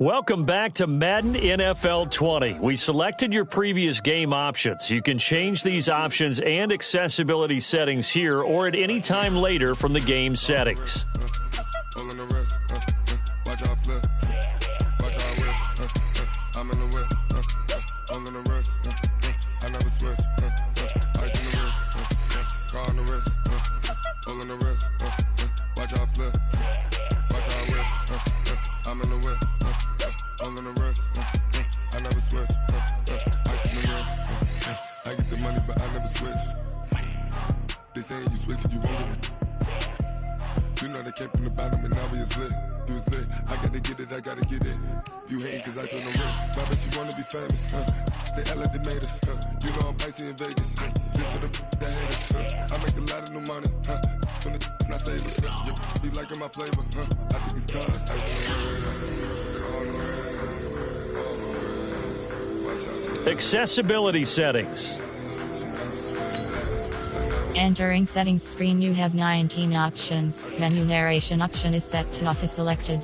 Welcome back to Madden NFL 20. We selected your previous game options. You can change these options and accessibility settings here or at any time later from the game settings. I get the money, but I never switch. They saying you switch, you won't get it. You know they came from the bottom and now we is lit. You was lit, I gotta get it, I gotta get it. You hating cause I took no risk. I bet you wanna be famous, They act like they made us, You know I'm icy in Vegas, This for the that hate us, I make a lot of new money, When it's not savers, You be liking my flavor, I think it's cause Accessibility settings. Entering settings screen, you have 19 options. Menu narration option is set to off is selected.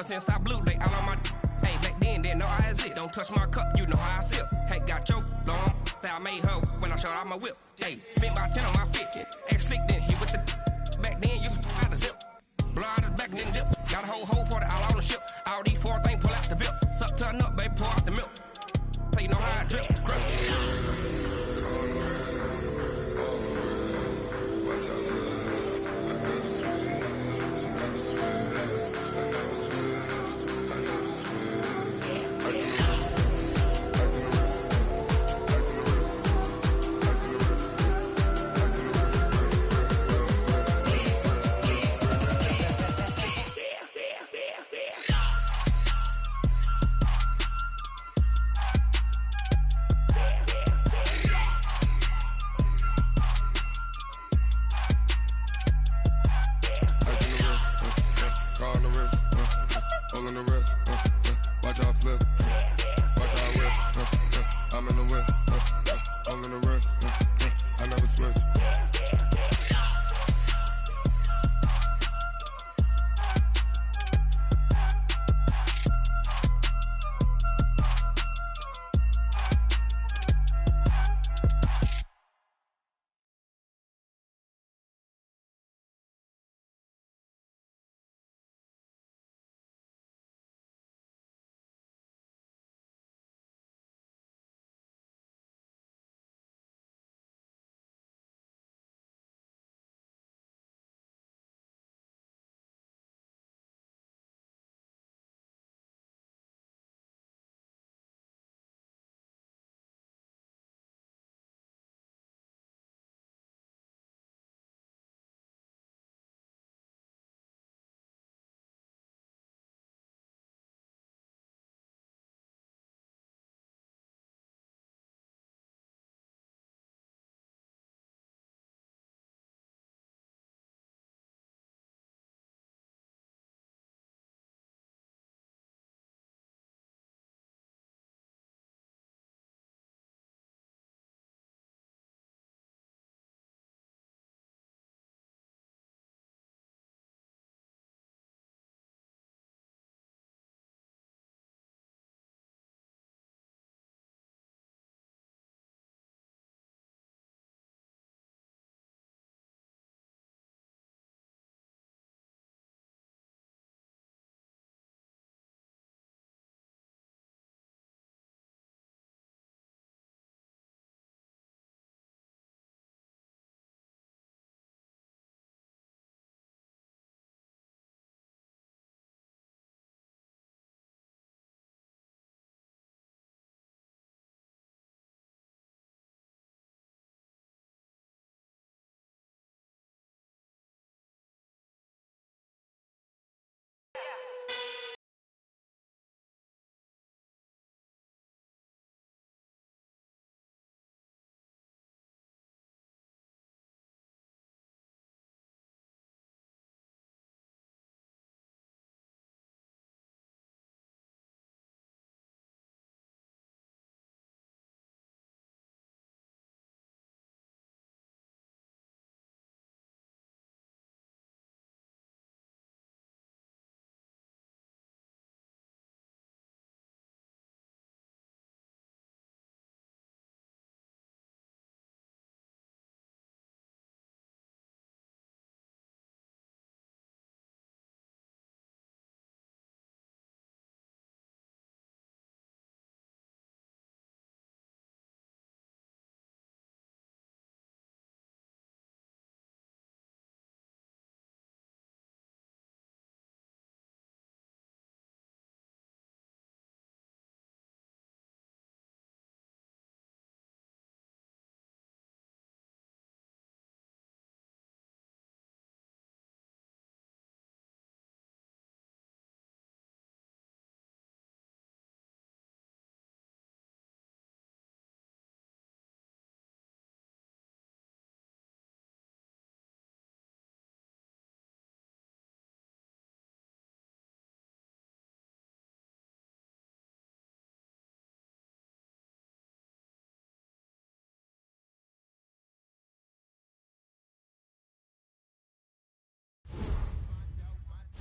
Since I blew, they all on my hey, back then, didn't know I exist. Don't touch my cup, you know how I sip. Hey, got your long, say I made her when I showed out my whip. Hey, spent about 10 on my fit. Ex slick, then hit with the back then, used to out the zip. Blow out his back, then dip. Got a whole party all on the ship. All these four things, pull out the VIP. Suck to a nut, baby, pour out the milk. So you know how I drip.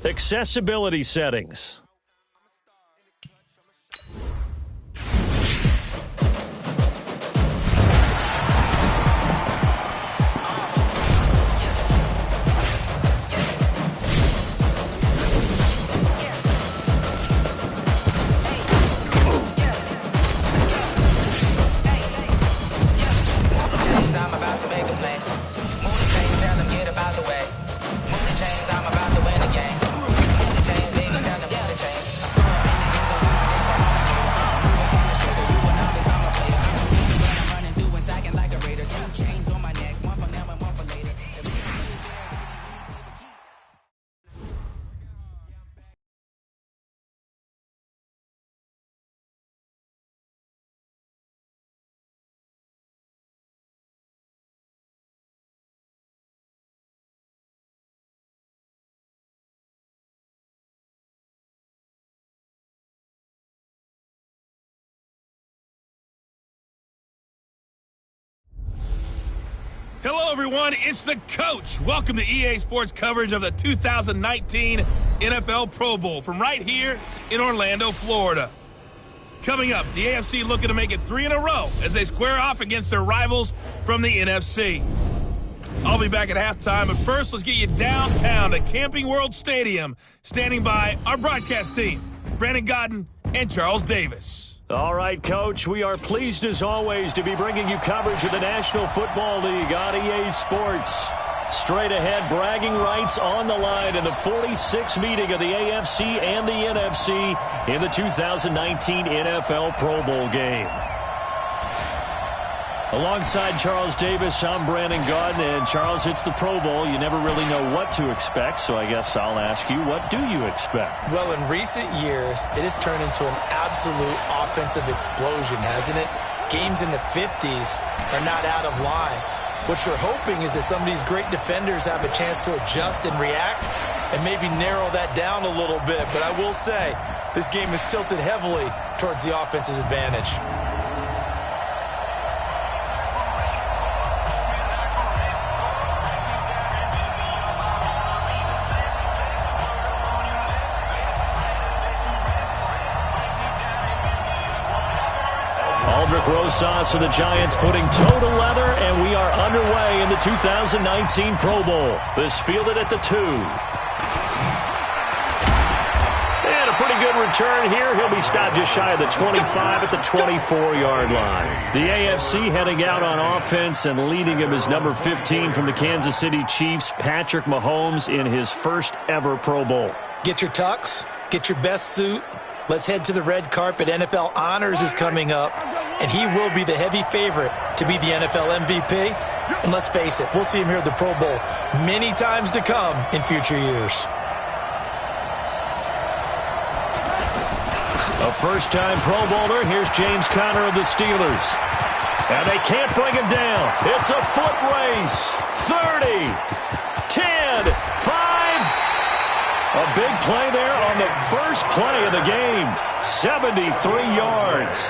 Accessibility settings. I'm about to make a play. Move the chain, tell them get about the way. Move the chains, I'm about to win the game. Move the chains, baby, tell them get the chains. I score in the end zone, I dance on all the haters. Move it in the sugar, you a novice, I'm a player. I'm so busy when I'm running through and sacking like a raider. 2 chains on my neck, one for now and one for later. Hello, everyone. It's the coach. Welcome to EA Sports coverage of the 2019 NFL Pro Bowl from right here in Orlando, Florida. Coming up, the AFC looking to make it 3 in a row as they square off against their rivals from the NFC. I'll be back at halftime, but first, let's get you downtown to Camping World Stadium. Standing by our broadcast team, Brandon Godden and Charles Davis. All right, Coach, we are pleased as always to be bringing you coverage of the National Football League on EA Sports. Straight ahead, bragging rights on the line in the 46th meeting of the AFC and the NFC in the 2019 NFL Pro Bowl game. Alongside Charles Davis, I'm Brandon Godden, and Charles, it's the Pro Bowl. You never really know what to expect, so I guess I'll ask you, what do you expect? Well, in recent years, it has turned into an absolute offensive explosion, hasn't it? Games in the 50s are not out of line. What you're hoping is that some of these great defenders have a chance to adjust and react and maybe narrow that down a little bit. But I will say, this game is tilted heavily towards the offense's advantage. Rosas of the Giants putting toe to leather, and we are underway in the 2019 Pro Bowl. This fielded at the 2. And a pretty good return here. He'll be stopped just shy of the 25 at the 24-yard line. The AFC heading out on offense, and leading him is number 15 from the Kansas City Chiefs, Patrick Mahomes, in his first ever Pro Bowl. Get your tux, get your best suit. Let's head to the red carpet. NFL Honors is coming up, and he will be the heavy favorite to be the NFL MVP. And let's face it, we'll see him here at the Pro Bowl many times to come in future years. A first-time Pro Bowler. Here's James Conner of the Steelers. And they can't bring him down. It's a foot race. 30, 10, 5. A big play there on the first play of the game. 73 yards.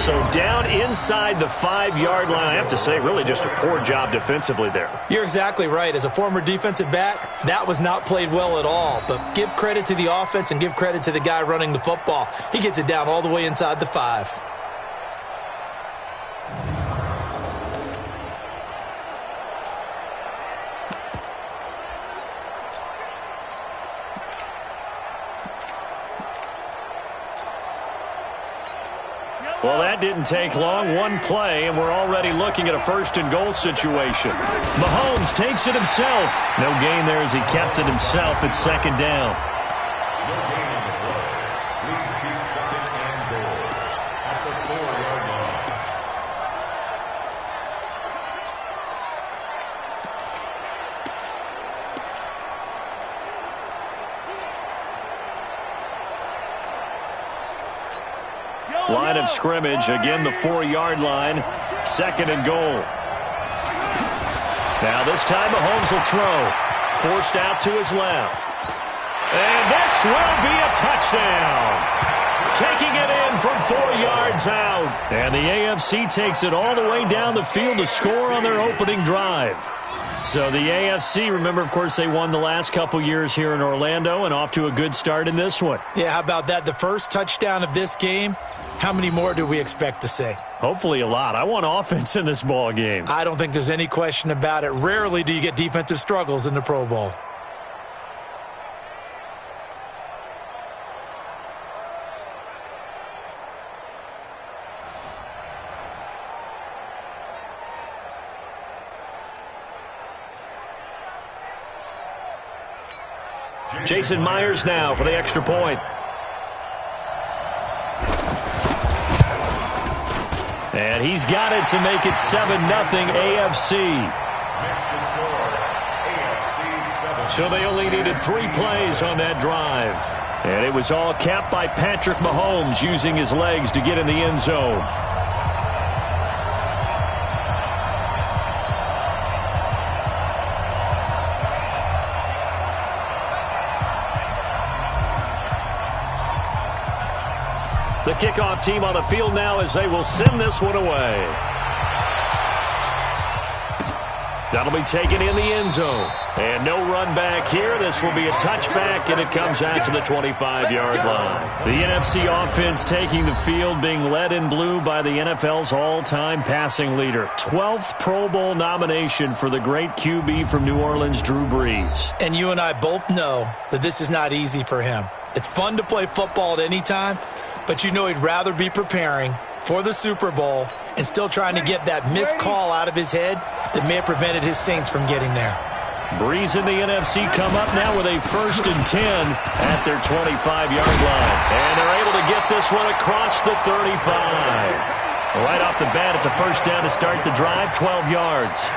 So down inside the 5-yard line. I have to say, really just a poor job defensively there. You're exactly right. As a former defensive back, that was not played well at all. But give credit to the offense and give credit to the guy running the football. He gets it down all the way inside the 5. Well, that didn't take long. One play, and we're already looking at a first-and-goal situation. Mahomes takes it himself. No gain there as he kept it himself at second down. No gain on the play. Leads to second and goal at the 4-yard line. Line of scrimmage, again the 4-yard line, second and goal. Now this time Mahomes will throw. Forced out to his left. And this will be a touchdown. Taking it in from 4 yards out. And the AFC takes it all the way down the field to score on their opening drive. So the AFC, remember, of course, they won the last couple years here in Orlando and off to a good start in this one. Yeah, how about that? The first touchdown of this game. How many more do we expect to see? Hopefully a lot. I want offense in this ball game. I don't think there's any question about it. Rarely do you get defensive struggles in the Pro Bowl. Jason Myers now for the extra point. And he's got it to make it 7-0 AFC. So they only needed 3 plays on that drive. And it was all capped by Patrick Mahomes using his legs to get in the end zone. The kickoff team on the field now as they will send this one away. That'll be taken in the end zone. And no run back here. This will be a touchback, and it comes out to the 25-yard line. The NFC offense taking the field, being led in blue by the NFL's all-time passing leader. 12th Pro Bowl nomination for the great QB from New Orleans, Drew Brees. And you and I both know that this is not easy for him. It's fun to play football at any time, but you know he'd rather be preparing for the Super Bowl and still trying to get that missed call out of his head that may have prevented his Saints from getting there. Brees and the NFC come up now with a 1st and 10 at their 25-yard line. And they're able to get this one across the 35. Right off the bat, it's a first down to start the drive, 12 yards.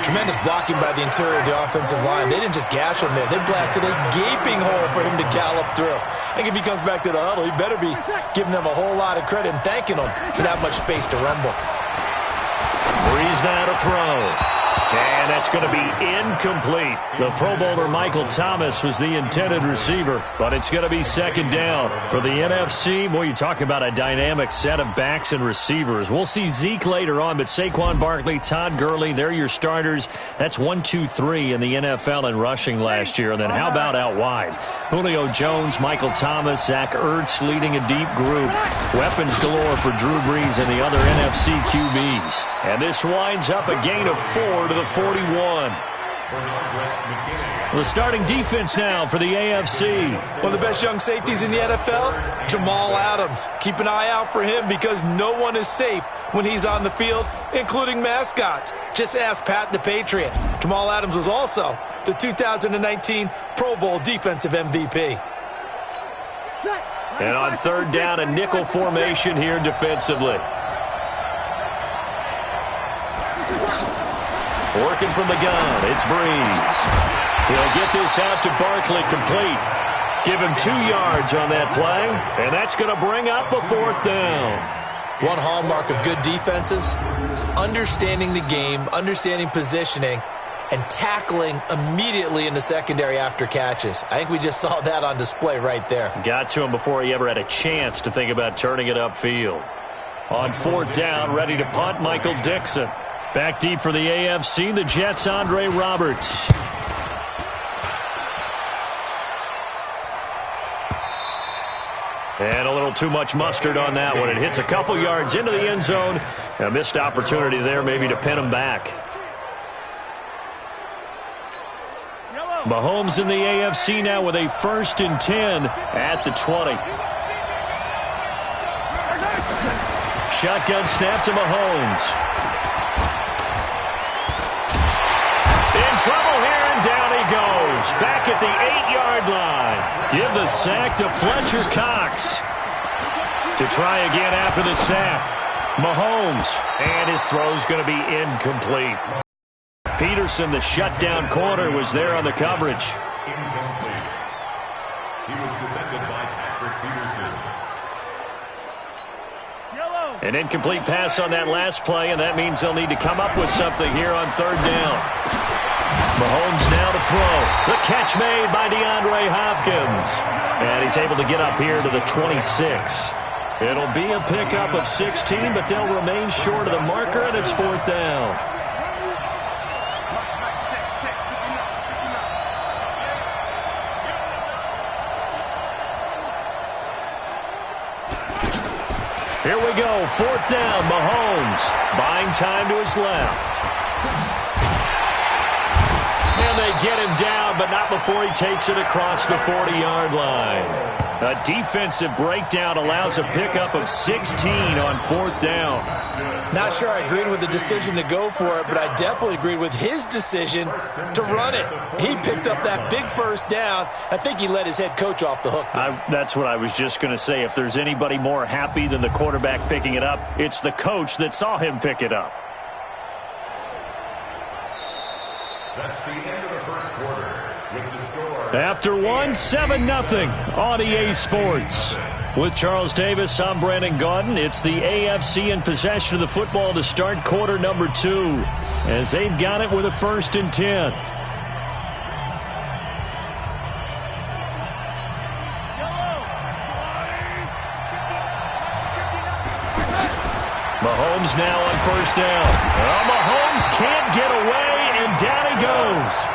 Tremendous blocking by the interior of the offensive line. They didn't just gash him there. They blasted a gaping hole for him to gallop through. I think if he comes back to the huddle, he better be giving them a whole lot of credit and thanking them for that much space to rumble. Brees now to throw. And that's going to be incomplete. The Pro Bowler Michael Thomas was the intended receiver, but it's going to be second down. For the NFC, boy, you talk about a dynamic set of backs and receivers. We'll see Zeke later on, but Saquon Barkley, Todd Gurley, they're your starters. That's 1, 2, 3 in the NFL in rushing last year. And then how about out wide? Julio Jones, Michael Thomas, Zach Ertz leading a deep group. Weapons galore for Drew Brees and the other NFC QBs. And this winds up a gain of 4 to the 41. The starting defense now for the AFC. One of the best young safeties in the NFL, Jamal Adams. Keep an eye out for him because no one is safe when he's on the field, including mascots. Just ask Pat the Patriot. Jamal Adams was also the 2019 Pro Bowl Defensive MVP. And on third down, a nickel formation here defensively. Working from the gun, it's Brees. He'll get this out to Barkley complete. Give him 2 yards on that play, and that's going to bring up a 4th down. One hallmark of good defenses is understanding the game, understanding positioning, and tackling immediately in the secondary after catches. I think we just saw that on display right there. Got to him before he ever had a chance to think about turning it upfield. On 4th down, ready to punt, Michael Dixon. Back deep for the AFC, the Jets' Andre Roberts. And a little too much mustard on that one. It hits a couple yards into the end zone. A missed opportunity there maybe to pin him back. Mahomes in the AFC now with a 1st and 10 at the 20. Shotgun snap to Mahomes. In trouble here, and down he goes. Back at the 8-yard line. Give the sack to Fletcher Cox. To try again after the sack. Mahomes. And his throw's going to be incomplete. Peterson, the shutdown corner, was there on the coverage. Incomplete. He was defended by Patrick Peterson. An incomplete pass on that last play, and that means they'll need to come up with something here on 3rd down. Mahomes now to throw. The catch made by DeAndre Hopkins. And he's able to get up here to the 26. It'll be a pickup of 16, but they'll remain short of the marker, and it's 4th down. Here we go, 4th down, Mahomes, buying time to his left. And they get him down, but not before he takes it across the 40-yard line. A defensive breakdown allows a pickup of 16 on 4th down. Not sure I agreed with the decision to go for it, but I definitely agreed with his decision to run it. He picked up that big 1st down. I think he let his head coach off the hook. That's what I was just going to say. If there's anybody more happy than the quarterback picking it up, it's the coach that saw him pick it up. That's the end of the 1st quarter with the score. After 1, 7-0 on EA Sports. With Charles Davis, I'm Brandon Gaudin. It's the AFC in possession of the football to start quarter number 2, as they've got it with a 1st and 10. Mahomes now on 1st down. Well, Mahomes can't get away, and down he goes.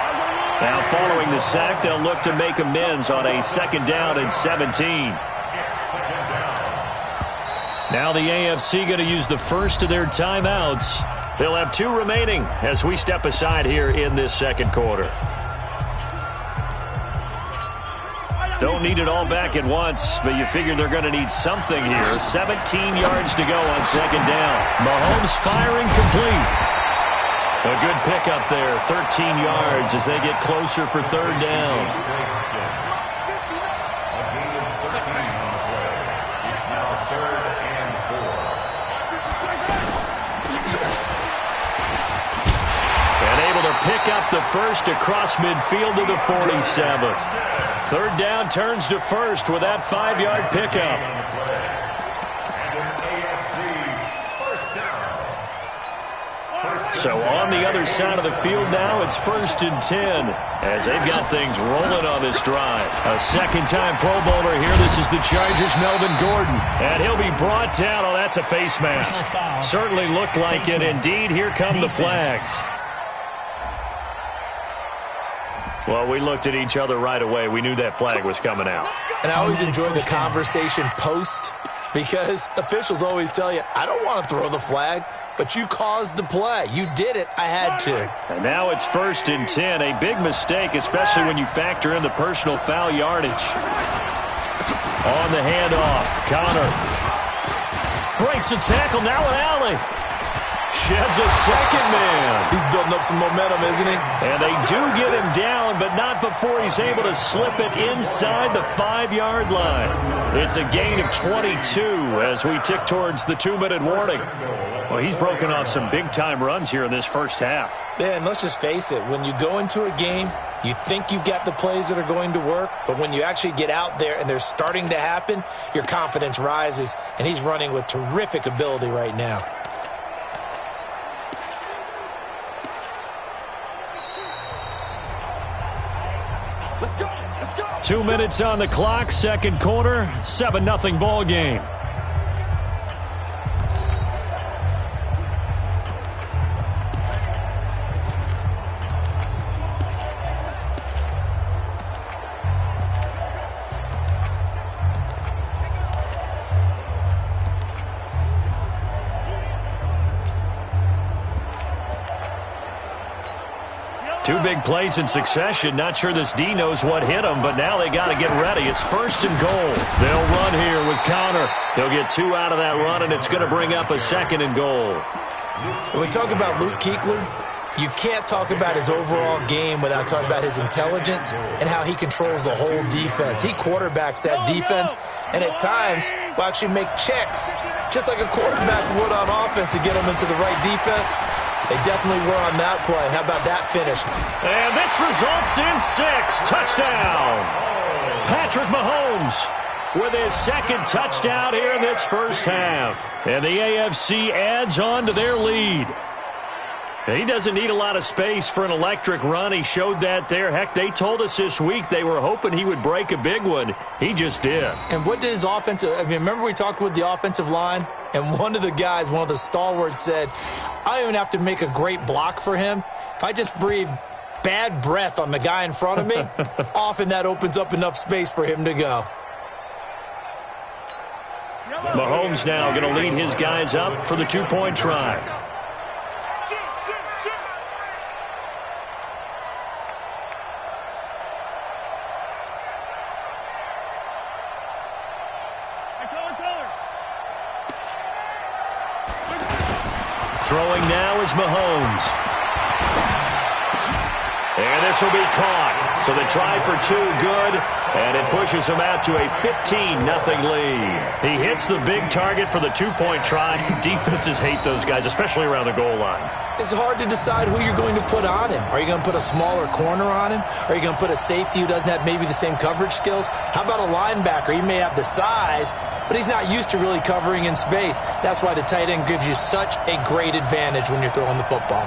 Now following the sack, they'll look to make amends on a 2nd down and 17. Now the AFC going to use the 1st of their timeouts. They'll have 2 remaining as we step aside here in this 2nd quarter. Don't need it all back at once, but you figure they're going to need something here. 17 yards to go on 2nd down. Mahomes firing complete. A good pickup there, 13 yards as they get closer for 3rd down. A gain of 13 on the play. It's now 3rd and 4. And able to pick up the 1st across midfield to the 47. 3rd down turns to 1st with that 5-yard pickup. So on the other side of the field now, it's 1st and 10 as they've got things rolling on this drive. A 2nd-time Pro Bowler here. This is the Chargers' Melvin Gordon. And he'll be brought down. Oh, that's a face mask. Certainly looked like it. Indeed, here come the flags. Well, we looked at each other right away. We knew that flag was coming out. And I always enjoy the conversation post because officials always tell you, I don't want to throw the flag. But you caused the play. You did it. I had to. And now it's 1st and 10. A big mistake, especially when you factor in the personal foul yardage. On the handoff, Connor breaks the tackle. Now an alley. Sheds a 2nd man. He's building up some momentum, isn't he? And they do get him down, but not before he's able to slip it inside the 5-yard line. It's a gain of 22 as we tick towards the 2-minute warning. Well, he's broken off some big-time runs here in this 1st half. Yeah, and let's just face it. When you go into a game, You think you've got the plays that are going to work, but when you actually get out there and they're starting to happen, your confidence rises, and he's running with terrific ability right now. Let's go. Let's go. 2 minutes on the clock, second quarter, 7-0 ball game. Two big plays in succession. Not sure this D knows what hit him, but now they got to get ready. It's first and goal. They'll run here with Connor. They'll get 2 out of that run, and it's going to bring up a second and goal. When we talk about Luke Kuechly, you can't talk about his overall game without talking about his intelligence and how he controls the whole defense. He quarterbacks that defense, and at times will actually make checks, just like a quarterback would on offense to get them into the right defense. They definitely were on that play. How about that finish? And this results in 6. Touchdown. Patrick Mahomes with his second touchdown here in this first half. And the AFC adds on to their lead. He doesn't need a lot of space for an electric run. He showed that there. Heck, they told us this week they were hoping he would break a big one. He just did. And what did his offensive – I mean, remember we talked with the offensive line? And one of the guys, one of the stalwarts said, I don't even have to make a great block for him. If I just breathe bad breath on the guy in front of me, often that opens up enough space for him to go. Mahomes now going to lead his guys up for the 2-point try. Throwing now is Mahomes. And this will be caught. So they try for 2, good, and it pushes him out to a 15-0 lead. He hits the big target for the 2-point try. Defenses hate those guys, especially around the goal line. It's hard to decide who you're going to put on him. Are you going to put a smaller corner on him? Are you going to put a safety who doesn't have maybe the same coverage skills? How about a linebacker? He may have the size, but he's not used to really covering in space. That's why the tight end gives you such a great advantage when you're throwing the football.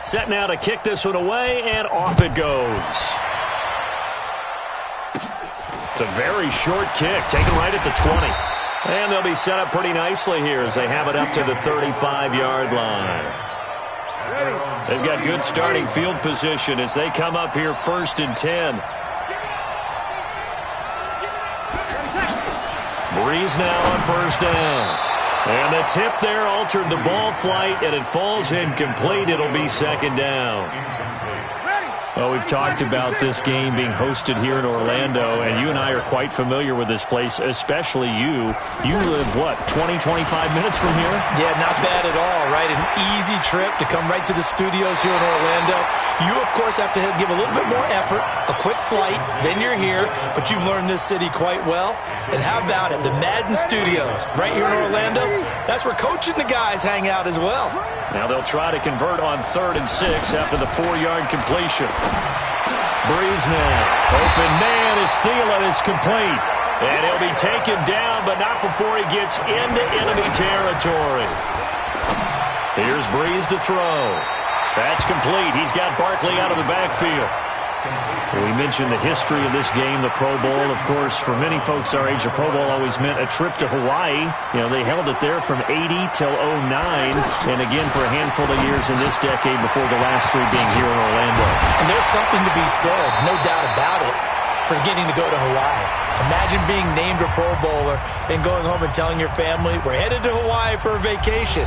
Set now to kick this one away, and off it goes. It's a very short kick, taken right at the 20. And they'll be set up pretty nicely here as they have it up to the 35-yard line. They've got good starting field position as they come up here 1st and 10. Breeze now on 1st down. And the tip there altered the ball flight, and it falls incomplete. It'll be 2nd down. Well, we've talked about this game being hosted here in Orlando, and you and I are quite familiar with this place, especially you. You live, what, 20, 25 minutes from here? Yeah, not bad at all, right? An easy trip to come right to the studios here in Orlando. You, of course, have to give a little bit more effort, a quick flight, then you're here, but you've learned this city quite well. And how about it, the Madden Studios right here in Orlando? That's where Coach and the guys hang out as well. Now they'll try to convert on 3rd and 6 after the 4-yard completion. Breeze now. Open man is Thielen. It's complete. And he'll be taken down, but not before he gets into enemy territory. Here's Breeze to throw. That's complete. He's got Barkley out of the backfield. We mentioned the history of this game, the Pro Bowl. Of course, for many folks our age, the Pro Bowl always meant a trip to Hawaii. You know, they held it there from 80 till 09, and again for a handful of years in this decade before the last 3 being here in Orlando. And there's something to be said, no doubt about it, for getting to go to Hawaii. Imagine being named a Pro Bowler and going home and telling your family, we're headed to Hawaii for a vacation.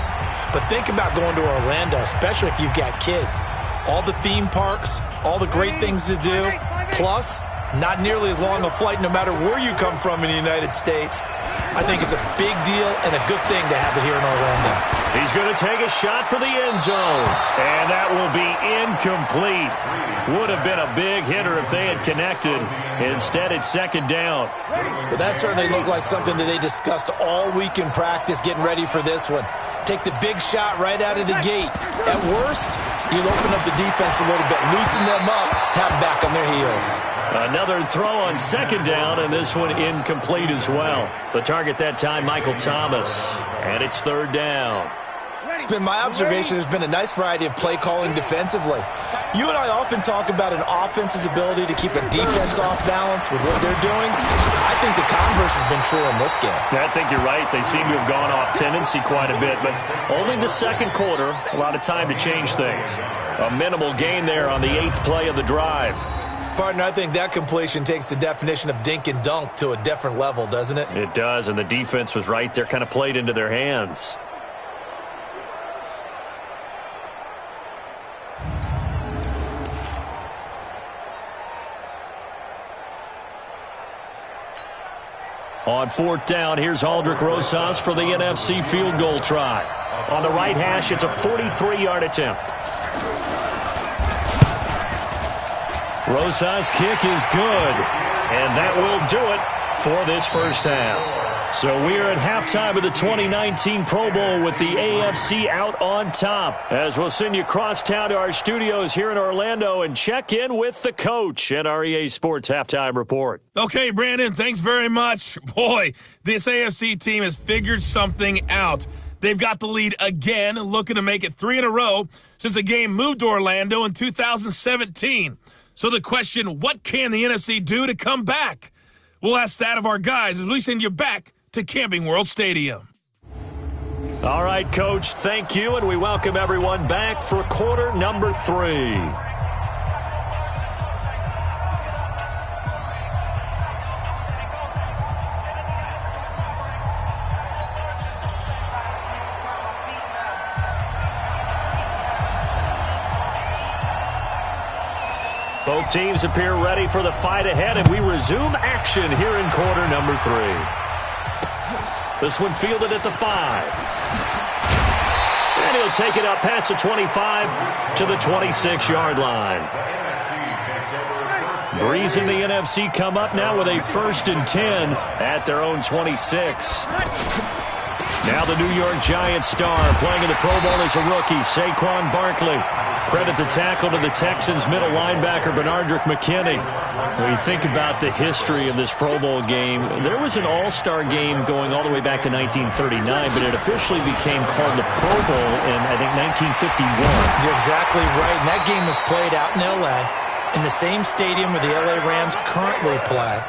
But think about going to Orlando, especially if you've got kids. All the theme parks, all the great things to do, plus not nearly as long a flight no matter where you come from in the United States. I think it's a big deal and a good thing to have it here in Orlando. He's going to take a shot for the end zone. And that will be incomplete. Would have been a big hitter if they had connected. Instead, it's second down. Well, that certainly looked like something that they discussed all week in practice getting ready for this one. Take the big shot right out of the gate. At worst, you'll open up the defense a little bit, loosen them up, have them back on their heels. Another throw on second down, and this one incomplete as well. The target that time, Michael Thomas. And it's third down. It's been my observation there's been a nice variety of play calling defensively. You and I often talk about an offense's ability to keep a defense off balance with what they're doing. I think the converse has been true in this game. I think you're right. They seem to have gone off tendency quite a bit, but only the second quarter, a lot of time to change things. A minimal gain there on the 8th play of the drive. Partner, I think that completion takes the definition of dink and dunk to a different level, doesn't it? It does, and the defense was right there, kind of played into their hands. On fourth down, here's Aldrick Rosas for the NFC field goal try. On the right hash, it's a 43-yard attempt. Rosas' kick is good, and that will do it for this first half. So we are at halftime of the 2019 Pro Bowl with the AFC out on top. As we'll send you across town to our studios here in Orlando and check in with the coach at our EA Sports Halftime Report. Okay, Brandon, thanks very much. Boy, this AFC team has figured something out. They've got the lead again, looking to make it 3 in a row since the game moved to Orlando in 2017. So the question, what can the NFC do to come back? We'll ask that of our guys as we send you back to Camping World Stadium. All right, Coach, thank you, and we welcome everyone back for quarter number 3. Both teams appear ready for the fight ahead, and we resume action here in quarter number 3. This one fielded at the 5. And he'll take it up past the 25 to the 26-yard line. Breeze and the NFC come up now with a 1st and 10 at their own 26. Now the New York Giants star playing in the Pro Bowl as a rookie, Saquon Barkley. Credit the tackle to the Texans middle linebacker, Benardrick McKinney. When you think about the history of this Pro Bowl game, there was an all-star game going all the way back to 1939, but it officially became called the Pro Bowl in, I think, 1951. You're exactly right. And that game was played out in L.A. in the same stadium where the L.A. Rams currently play.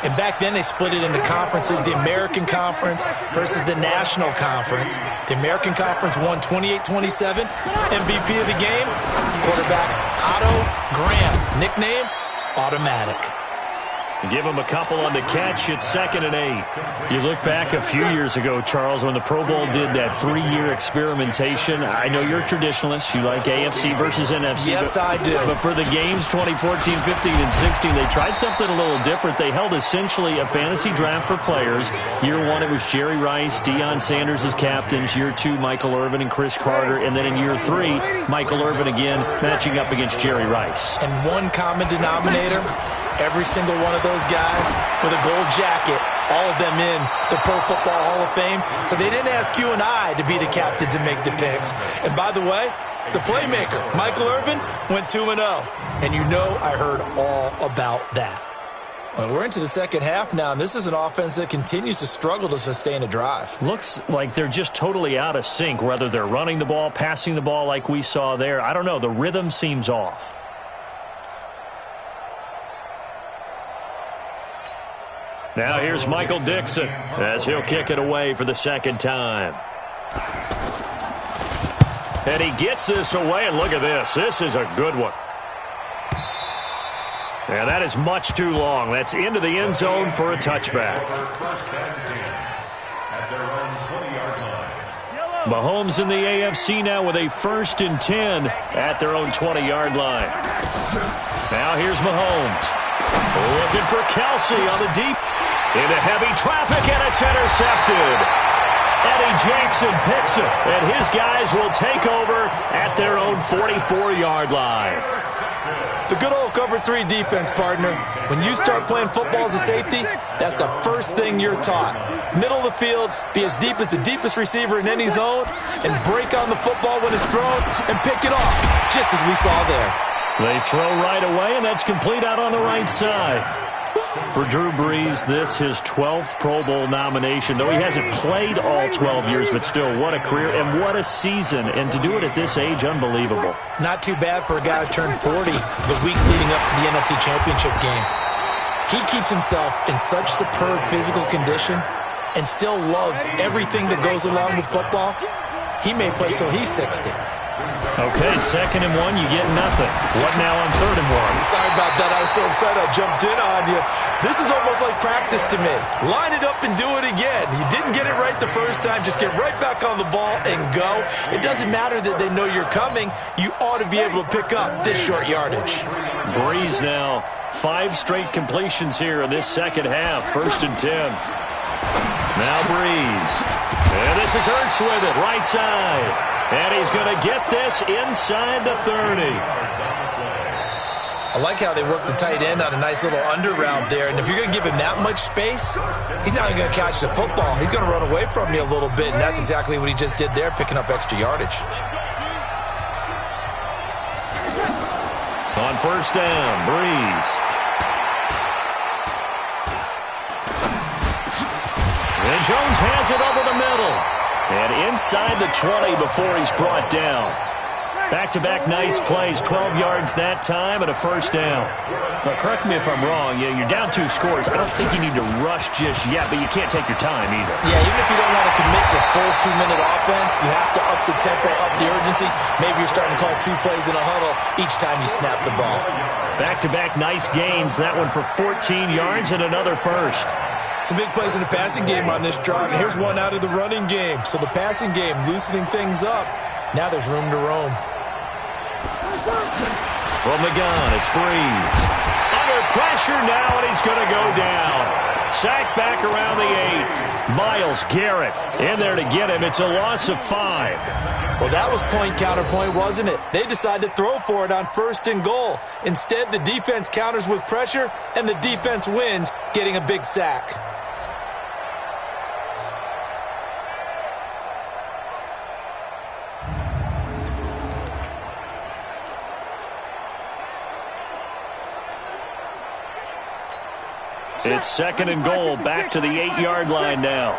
And back then they split it into conferences, the American Conference versus the National Conference. The American Conference won 28-27. MVP of the game, quarterback Otto Graham. Nickname, Automatic. Give him a couple on the catch. It's 2nd and 8. You look back a few years ago, Charles, when the Pro Bowl did that 3-year experimentation. I know you're a traditionalist. You like AFC versus NFC. Yes, I do. But for the games 2014, 15, and 16, they tried something a little different. They held essentially a fantasy draft for players. Year 1, it was Jerry Rice, Deion Sanders as captains. Year 2, Michael Irvin and Chris Carter. And then in year 3, Michael Irvin again matching up against Jerry Rice. And one common denominator, every single one of those guys with a gold jacket, all of them in the Pro Football Hall of Fame. So they didn't ask you and I to be the captains and make the picks. And by the way, the playmaker, Michael Irvin, went 2-0. And you know I heard all about that. Well, we're into the second half now, and this is an offense that continues to struggle to sustain a drive. Looks like they're just totally out of sync, whether they're running the ball, passing the ball like we saw there. I don't know. The rhythm seems off. Now here's Michael Dixon as he'll kick it away for the second time. And he gets this away, and look at this. This is a good one. And that is much too long. That's into the end zone for a touchback. Mahomes in the AFC now with a 1st and 10 at their own 20-yard line. Now here's Mahomes. Looking for Kelsey on the deep. Into heavy traffic, and it's intercepted. Eddie Jackson picks it, and his guys will take over at their own 44-yard line. The good old cover 3 defense, partner. When you start playing football as a safety, that's the first thing you're taught. Middle of the field, be as deep as the deepest receiver in any zone, and break on the football when it's thrown and pick it off, just as we saw there. They throw right away, and that's complete out on the right side. For Drew Brees, this his 12th Pro Bowl nomination, though he hasn't played all 12 years, but still, what a career and what a season. And to do it at this age, unbelievable. Not too bad for a guy who turned 40 the week leading up to the NFC Championship game. He keeps himself in such superb physical condition and still loves everything that goes along with football. He may play till he's 60. Okay, 2nd and 1, you get nothing. What now on 3rd and 1? Sorry about that. I was so excited I jumped in on you. This is almost like practice to me. Line it up and do it again. You didn't get it right the first time. Just get right back on the ball and go. It doesn't matter that they know you're coming. You ought to be able to pick up this short yardage. Brees now, 5 straight completions here in this second half. 1st and 10. Now Brees. And this is Ertz with it, right side. And he's going to get this inside the 30. I like how they work the tight end on a nice little under route there. And if you're going to give him that much space, he's not even going to catch the football. He's going to run away from you a little bit, and that's exactly what he just did there, picking up extra yardage. On 1st down, Brees. And Jones has it over the middle. And inside the 20 before he's brought down. Back-to-back nice plays, 12 yards that time and a 1st down. Now, correct me if I'm wrong. Yeah, you're down 2 scores. I don't think you need to rush just yet, but you can't take your time either. Yeah, even if you don't want to commit to full 2-minute offense, you have to up the tempo, up the urgency. Maybe you're starting to call 2 plays in a huddle each time you snap the ball. Back-to-back nice gains. That one for 14 yards and another 1st. Some big plays in the passing game on this drive, and here's one out of the running game. So the passing game loosening things up. Now there's room to roam. From the gun, it's Brees. Under pressure now, and he's going to go down. Sacked back around the 8. Myles Garrett in there to get him. It's a loss of 5. Well, that was point counterpoint, wasn't it? They decided to throw for it on 1st and goal. Instead, the defense counters with pressure, and the defense wins, getting a big sack. It's 2nd and goal, back to the 8-yard line now.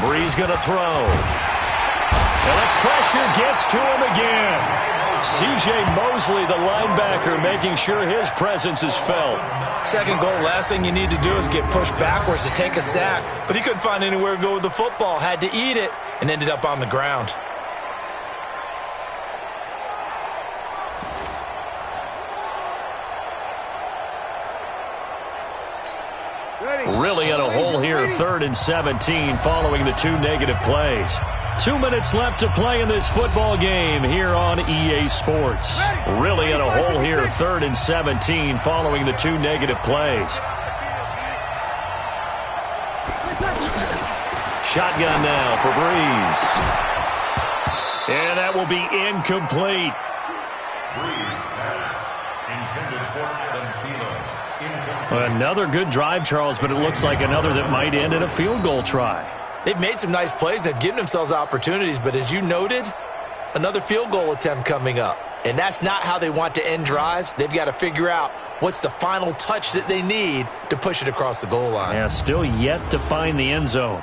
Brees going to throw. And the pressure gets to him again. C.J. Mosley, the linebacker, making sure his presence is felt. 2nd goal, last thing you need to do is get pushed backwards to take a sack. But he couldn't find anywhere to go with the football, had to eat it, and ended up on the ground. Really in a hole here, 3rd and 17 following the 2 negative plays. 2 minutes left to play in this football game here on EA Sports. Really in a hole here, 3rd and 17 following the 2 negative plays. Shotgun now for Brees. And that will be incomplete. Brees pass intended for Adam Thielen. Another good drive, Charles, but it looks like another that might end in a field goal try. They've made some nice plays. They've given themselves opportunities, but as you noted, another field goal attempt coming up. And that's not how they want to end drives. They've got to figure out what's the final touch that they need to push it across the goal line. Yeah, still yet to find the end zone.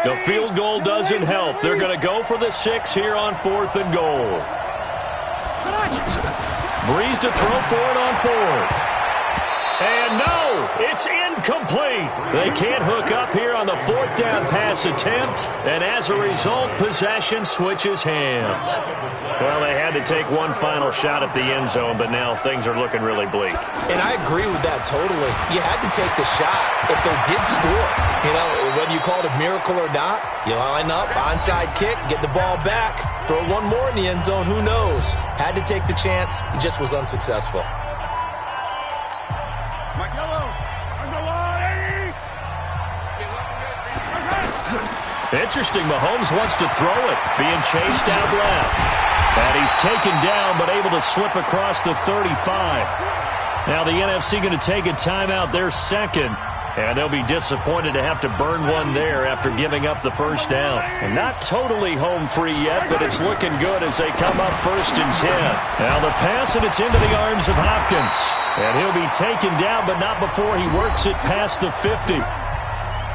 The field goal doesn't help. They're going to go for the 6 here on 4th and goal. Brees to throw for it on 4th. And no, it's incomplete. They can't hook up here on the 4th down pass attempt. And as a result, possession switches hands. Well, they had to take one final shot at the end zone, but now things are looking really bleak. And I agree with that totally. You had to take the shot if they did score. You know, whether you call it a miracle or not, you line up, onside kick, get the ball back. Throw one more in the end zone, who knows? Had to take the chance, he just was unsuccessful. Interesting, Mahomes wants to throw it, being chased out left. And he's taken down, but able to slip across the 35. Now the NFC going to take a timeout, their second. And they'll be disappointed to have to burn one there after giving up the first down. And not totally home free yet, but it's looking good as they come up 1st and 10. Now the pass, and it's into the arms of Hopkins. And he'll be taken down, but not before he works it past the 50.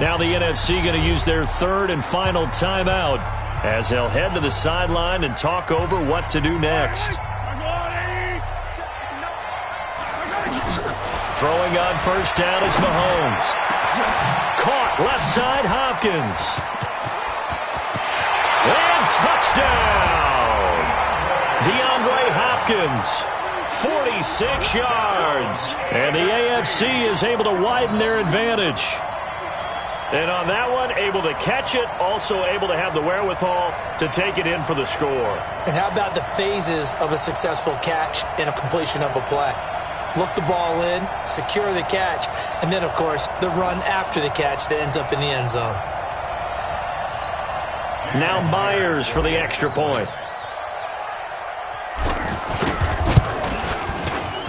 Now the NFC going to use their third and final timeout as they'll head to the sideline and talk over what to do next. Throwing on first down is Mahomes. Caught left side, Hopkins. And touchdown! DeAndre Hopkins, 46 yards. And the AFC is able to widen their advantage. And on that one, able to catch it, also able to have the wherewithal to take it in for the score. And how about the phases of a successful catch and a completion of a play? Look the ball in, secure the catch, and then, of course, the run after the catch that ends up in the end zone. Now Myers for the extra point.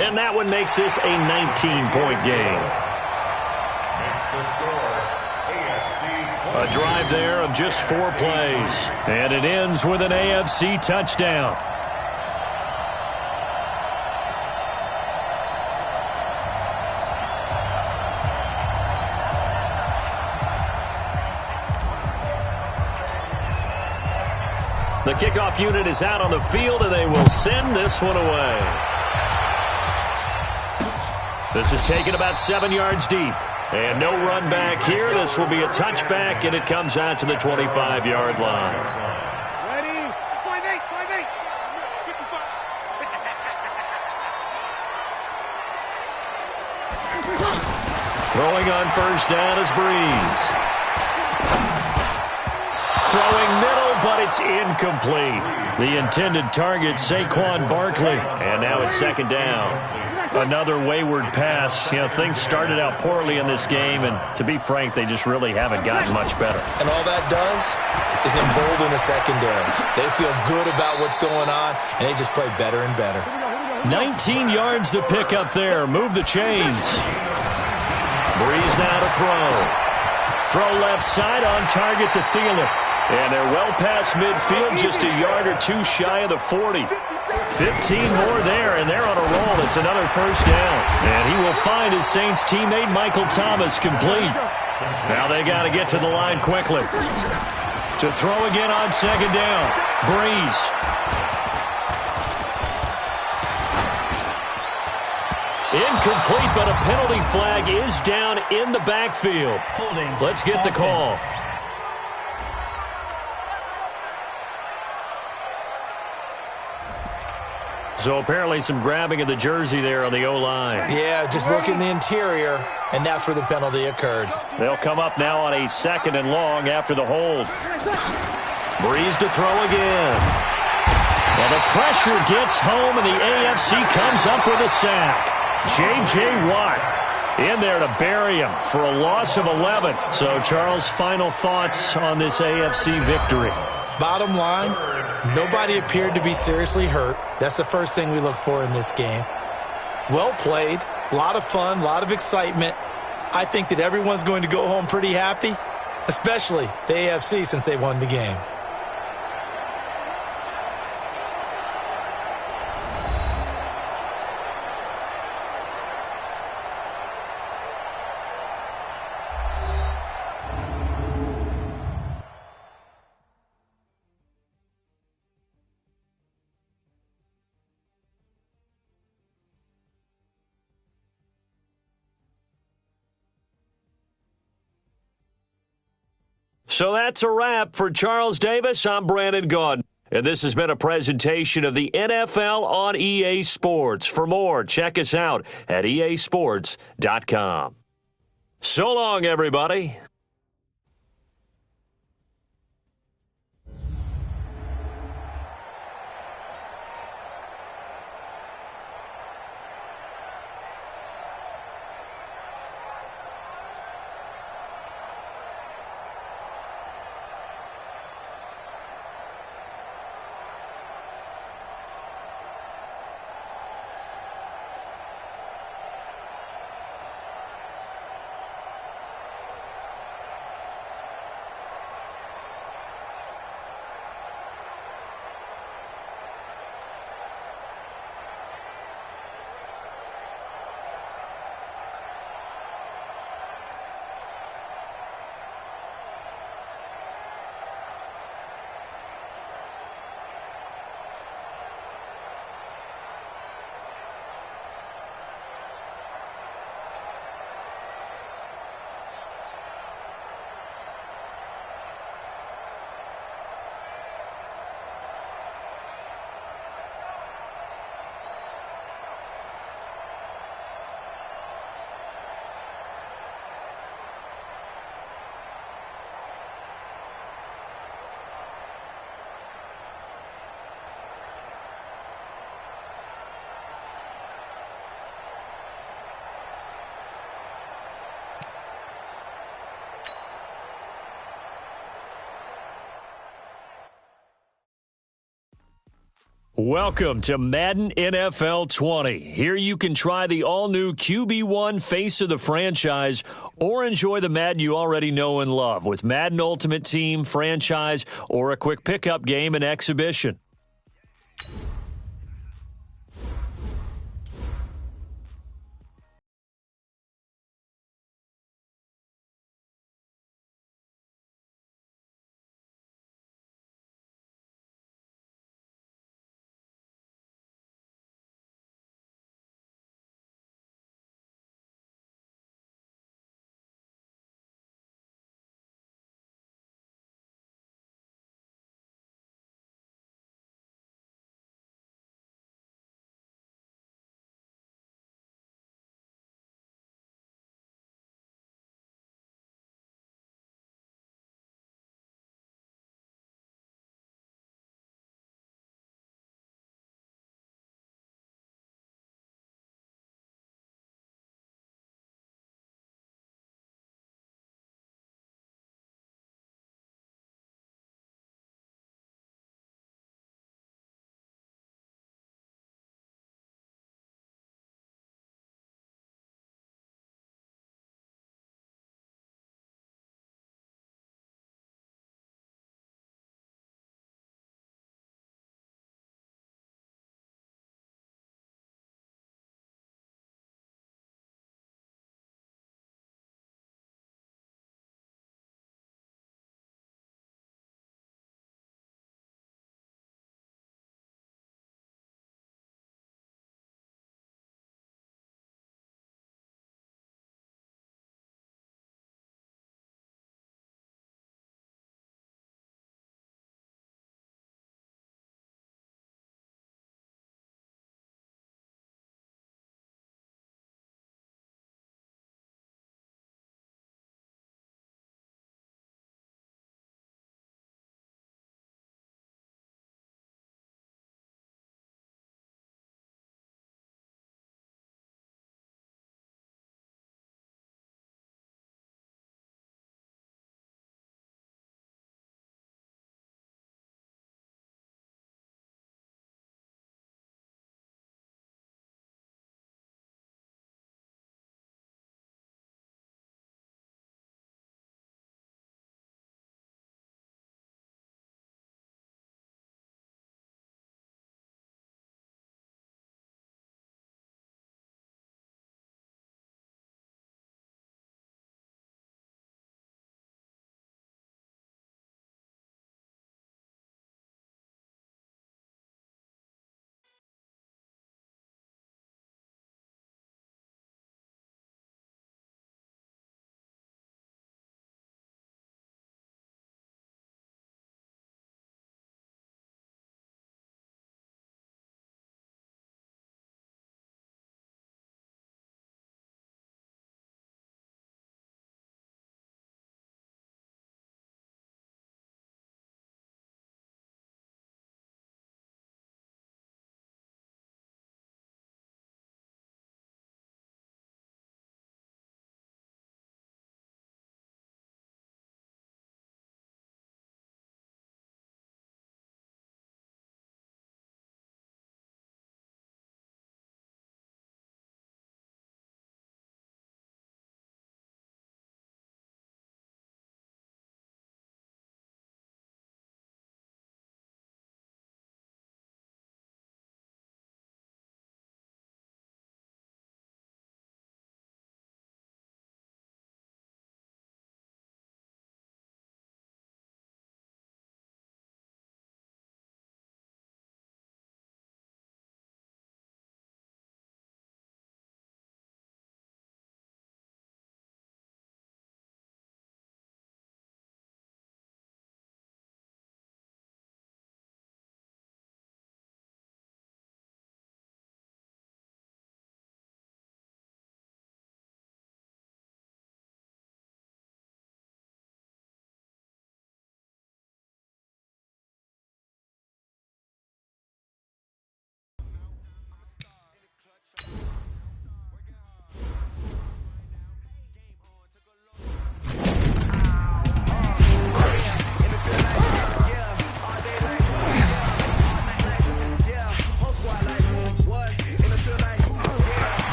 And that one makes this a 19-point game. A drive there of just 4 plays. And it ends with an AFC touchdown. The kickoff unit is out on the field, and they will send this one away. This is taken about 7 yards deep. And no run back here. This will be a touchback, and it comes out to the 25-yard line. Ready? Throwing on first down is Breeze. Throwing middle, but it's incomplete. The intended target, Saquon Barkley. And now it's second down. Another wayward pass. You know, things started out poorly in this game, and to be frank, they just really haven't gotten much better. And all that does is embolden the secondary. They feel good about what's going on, and they just play better and better. 19 yards to pick up there. Move the chains. Breeze now to throw. Throw left side on target to Thielen. And they're well past midfield, just a yard or two shy of the 40. 15 more there, and they're on a roll. It's another first down. And he will find his Saints teammate Michael Thomas complete. Now they got to get to the line quickly. To throw again on second down. Breeze. Incomplete, but a penalty flag is down in the backfield. Holding. Let's get the call. So apparently some grabbing of the jersey there on the O-line. Yeah, just look in the interior, and that's where the penalty occurred. They'll come up now on a second and long after the hold. Breeze to throw again. Well, the pressure gets home, and the AFC comes up with a sack. J.J. Watt in there to bury him for a loss of 11. So, Charles, final thoughts on this AFC victory? Bottom line, nobody appeared to be seriously hurt. That's the first thing we look for in this game. Well played, a lot of fun, a lot of excitement. I think that everyone's going to go home pretty happy, especially the AFC since they won the game. So that's a wrap for Charles Davis. I'm Brandon Gaudin. And this has been a presentation of the NFL on EA Sports. For more, check us out at easports.com. So long, everybody. Welcome to Madden NFL 20. Here you can try the all-new QB1 face of the franchise or enjoy the Madden you already know and love with Madden Ultimate Team, franchise, or a quick pickup game and exhibition.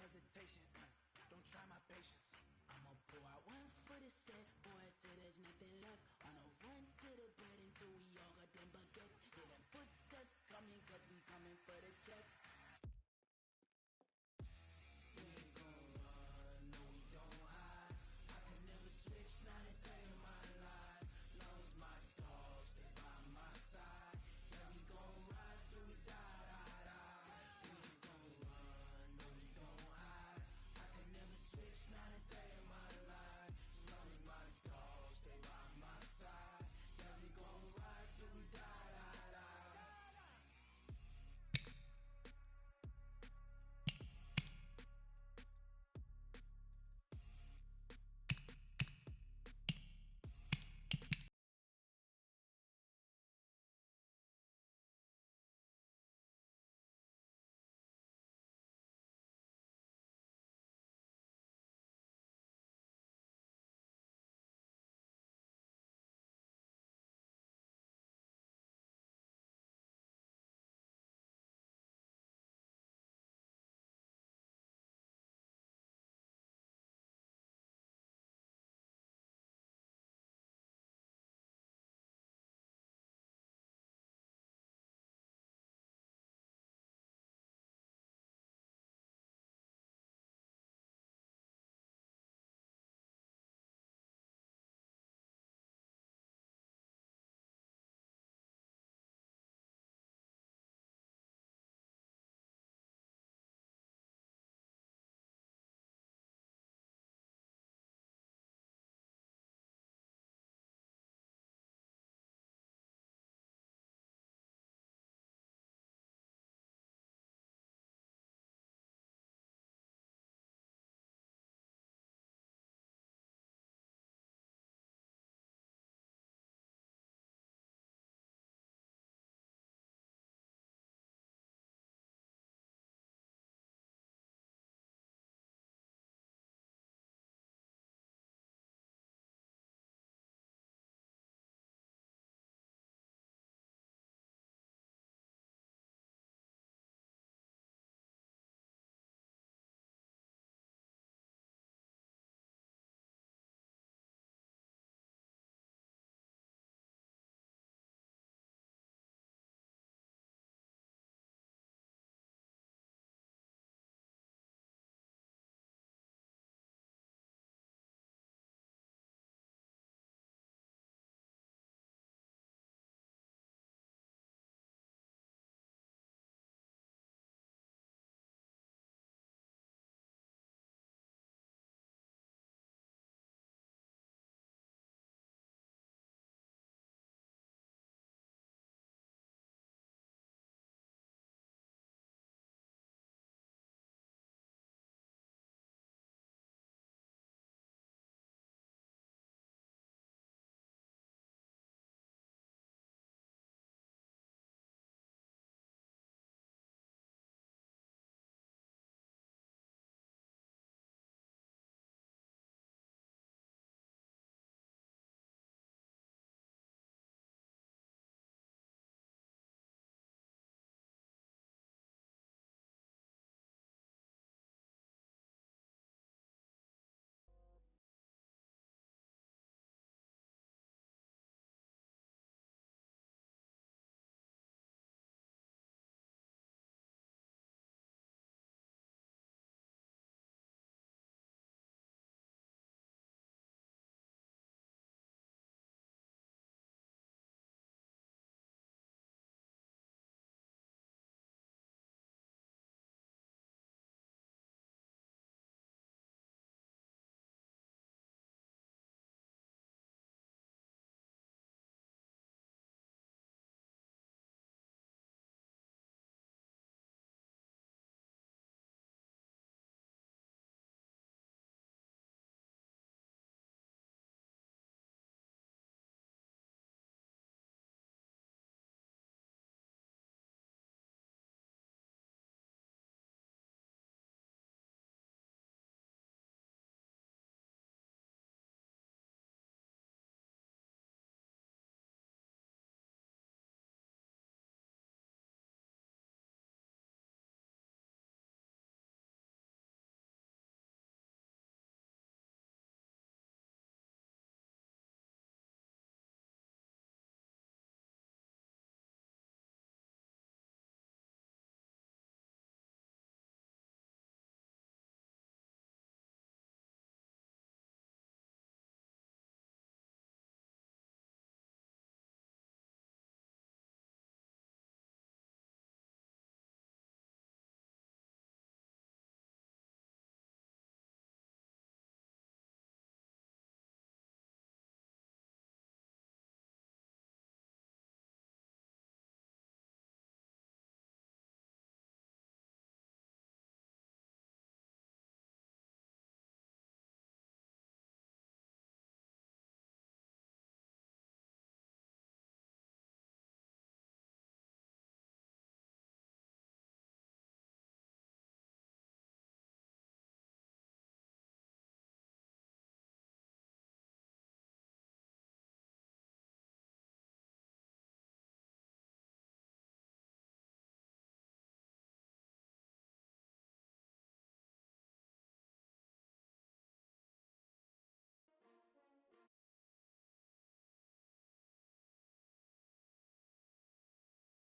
hesitation. Don't try my patience.